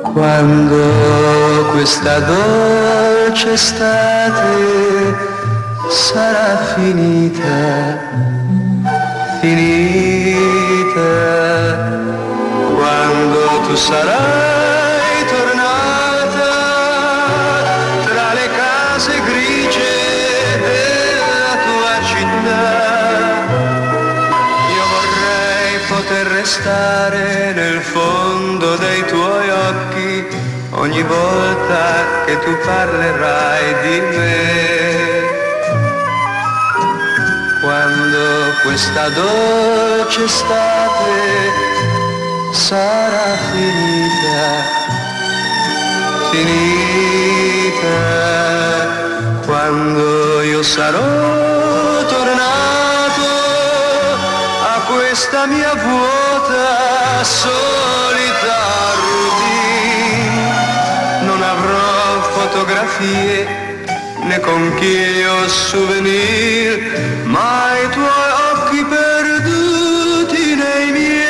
Quando questa dolce estate sarà finita, finita, quando tu sarai tornata tra le case grigie della tua città, io vorrei poter restare nel fondo dei tuoi occhi ogni volta che tu parlerai di me. Quando questa dolce estate sarà finita, finita, quando io sarò tornato a questa mia vuota solita routine, non avrò fotografie né conchiglie o souvenir, ma i tuoi occhi perduti nei miei.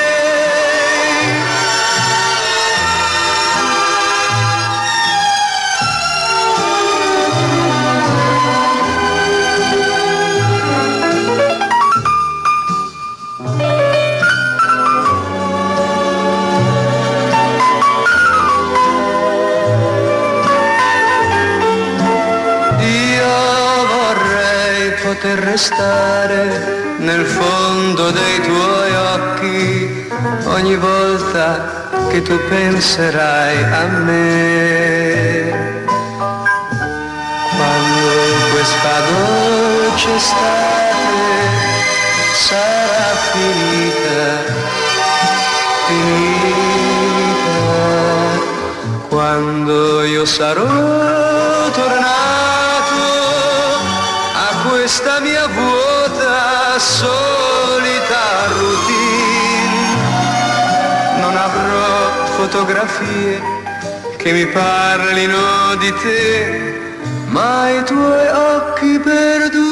Poter restare nel fondo dei tuoi occhi ogni volta che tu penserai a me. Quando questa dolce estate sarà finita, finita, quando io sarò tornato questa mia vuota solita routine, non avrò fotografie che mi parlino di te, ma i tuoi occhi perduti